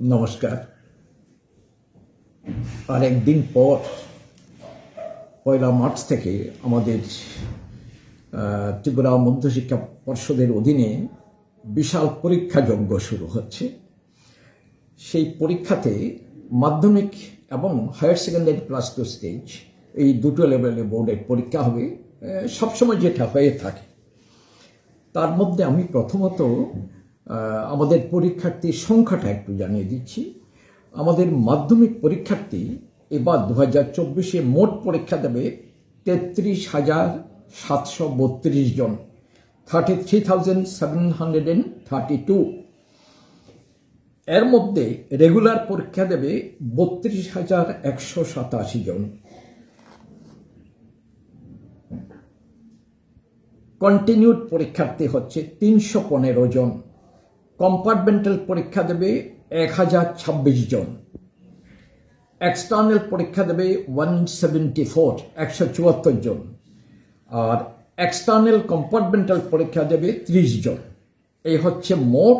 নমস্কার। আর একদিন পর ১লা মার্চ থেকে আমাদের ত্রিপুরা মধ্যশিক্ষা পর্ষদের অধীনে বিশাল পরীক্ষাযজ্ঞ শুরু হচ্ছে। সেই পরীক্ষাতে মাধ্যমিক এবং হায়ার সেকেন্ডারি প্লাস 2 স্টেজ এই দুটো লেভেলে বোর্ডের পরীক্ষা হবে, সবসময় যেটা হয়ে থাকে। তার মধ্যে আমি প্রথমত আমাদের পরীক্ষার্থীর সংখ্যাটা একটু জানিয়ে দিচ্ছি। আমাদের মাধ্যমিক পরীক্ষার্থী এবার 2024-এ মোট পরীক্ষা দেবে 33,732 জন, 33,732। এর মধ্যে রেগুলার পরীক্ষা দেবে 32,187 জন, কন্টিনিউড পরীক্ষার্থী হচ্ছে 315 জন, কম্পার্টমেন্টাল পরীক্ষা দেবে 1026 জন, এক্সটার্নাল পরীক্ষা দেবে 174 জন, আর এক্সটার্নাল কম্পার্টমেন্টাল পরীক্ষা দেবে 30 জন। এই হচ্ছে মোট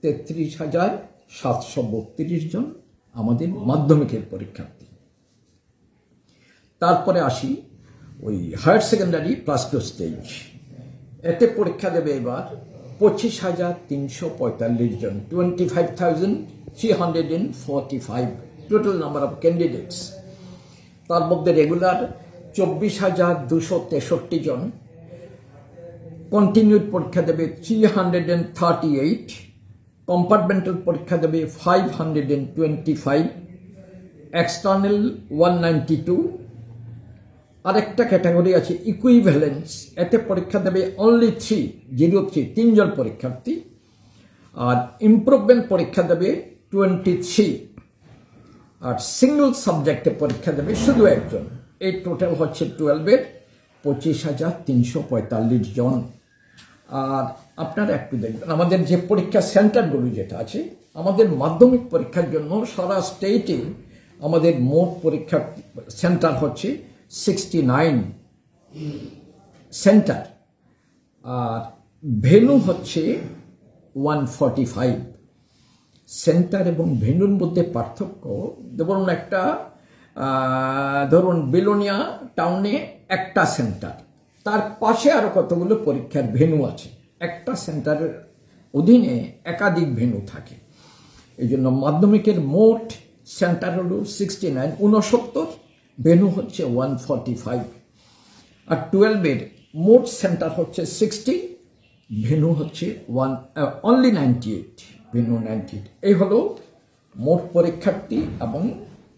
33,732 জন আমাদের মাধ্যমিকের পরীক্ষার্থী। তারপরে আসি ওই হায়ার সেকেন্ডারি প্লাস 2 স্টেজ। এতে পরীক্ষা দেবে এবার 25,345 জন, 25,345 টোটাল নাম্বার অফ ক্যান্ডিডেটস। তার মধ্যে রেগুলার 24,263 জন, কন্টিনিউড পরীক্ষা দেবে 338, কম্পার্টমেন্টাল পরীক্ষা দেবে 525, এক্সটার্নাল 192। আরেকটা ক্যাটাগরি আছে ইকুইভ্যালেন্স, এতে পরীক্ষা দেবে অনলি 3 জন পরীক্ষার্থী, আর ইমপ্রুভমেন্ট পরীক্ষা দেবে 23, আর সিঙ্গল সাবজেক্টে পরীক্ষা দেবে শুধু একজন। এই টোটাল হচ্ছে 12-এর 25,345 জন। আর আপনারা একটু দেখবেন আমাদের যে পরীক্ষা সেন্টারগুলো যেটা আছে, আমাদের মাধ্যমিক পরীক্ষার জন্য সারা স্টেটে আমাদের মোট পরীক্ষা সেন্টার হচ্ছে 69 সেন্টার, আর ভেন্যু হচ্ছে 145। সেন্টার এবং ভেন্যুর মধ্যে পার্থক্য, ধরুন একটা বিলোনিয়া টাউনে একটা সেন্টার, তার পাশে আরো কতগুলো পরীক্ষার ভেন্যু আছে। একটা সেন্টারের অধীনে একাধিক ভেন্যু থাকে। এই জন্য মাধ্যমিকের মোট সেন্টার হলো 69, ভেন্যু হচ্ছে 145, আর 12-এর মোট সেন্টার হচ্ছে 60, ভেন্যু হচ্ছে অনলি 98, ভেন্যু 98। এই হলো মোট পরীক্ষার্থী এবং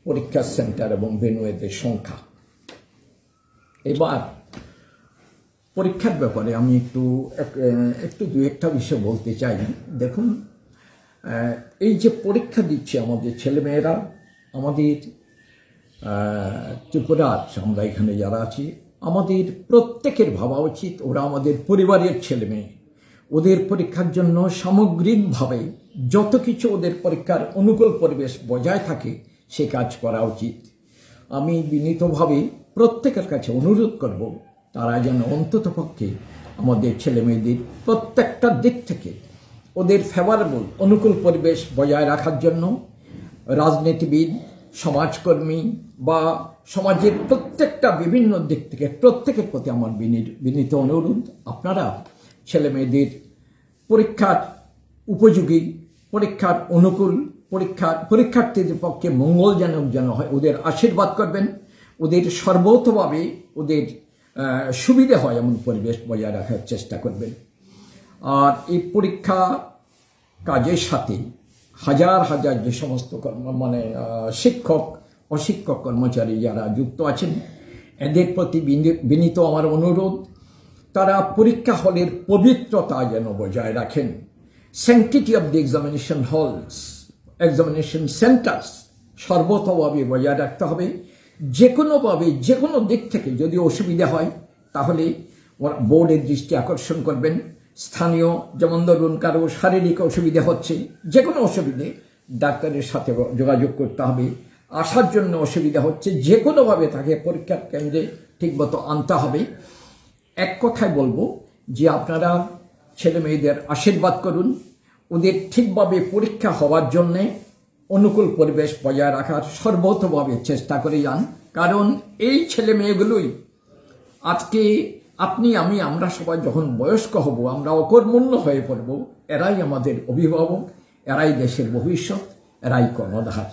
পরীক্ষা সেন্টার এবং ভেন্যু এদের সংখ্যা। এবার পরীক্ষার ব্যাপারে আমি একটু দু একটা বিষয় বলতে চাই। দেখুন, এই যে পরীক্ষা দিচ্ছে আমাদের ছেলেমেয়েরা, আমাদের ত্রিপুরার আমরা এখানে যারা আছি, আমাদের প্রত্যেকের ভাবা উচিত ওরা আমাদের পরিবারের ছেলে মেয়ে। ওদের পরীক্ষার জন্য সামগ্রিকভাবে যত কিছু ওদের পরীক্ষার অনুকূল পরিবেশ বজায় থাকে সে কাজ করা উচিত। আমি বিনীতভাবে প্রত্যেকের কাছে অনুরোধ করব, তারা যেন অন্ততপক্ষে আমাদের ছেলে মেয়েদের প্রত্যেকটা দিক থেকে ওদের ফেভারেবল অনুকূল পরিবেশ বজায় রাখার জন্য রাজনীতিবিদ, সমাজকর্মী বা সমাজের প্রত্যেকটা বিভিন্ন দিক থেকে প্রত্যেকের প্রতি আমার বিনীত অনুরোধ, আপনারা ছেলে মেয়েদের পরীক্ষার উপযোগী, পরীক্ষার অনুকূল, পরীক্ষার্থীদের পক্ষে মঙ্গলজনক যেন হয় ওদের আশীর্বাদ করবেন, ওদের সর্বতভাবে ওদের সুবিধে হয় এমন পরিবেশ বজায় রাখার চেষ্টা করবেন। আর এই পরীক্ষা কাজের সাথে হাজার হাজার যে সমস্ত শিক্ষক অশিক্ষক কর্মচারী যারা যুক্ত আছেন, এদের প্রতি বিনীত আমার অনুরোধ, তারা পরীক্ষা হলের পবিত্রতা যেন বজায় রাখেন। Sanctity of the examination halls, examination centres সর্বতভাবে বজায় রাখতে হবে। যে কোনোভাবে যে কোনো দিক থেকে যদি অসুবিধা হয় তাহলে বোর্ডের দৃষ্টি আকর্ষণ করবেন। স্থানীয়, যেমন ধরুন কারো শারীরিক অসুবিধা হচ্ছে, যে কোনো অসুবিধে ডাক্তারের সাথে যোগাযোগ করতে হবে। আসার জন্য অসুবিধা হচ্ছে, যে কোনোভাবে তাকে পরীক্ষার কেন্দ্রে ঠিকমতো আনতে হবে। এক কথায় বলবো যে আপনারা ছেলে মেয়েদের আশীর্বাদ করুন, ওদের ঠিকভাবে পরীক্ষা হওয়ার জন্যে অনুকূল পরিবেশ বজায় রাখার সর্বতভাবে চেষ্টা করে যান। কারণ এই ছেলে মেয়েগুলোই আজকে আপনি আমি আমরা সবাই যখন বয়স্ক হব, আমরা অকর্মণ্য হয়ে পড়ব, এরাই আমাদের অভিভাবক, এরাই দেশের ভবিষ্যৎ, এরাই কর্ণধার।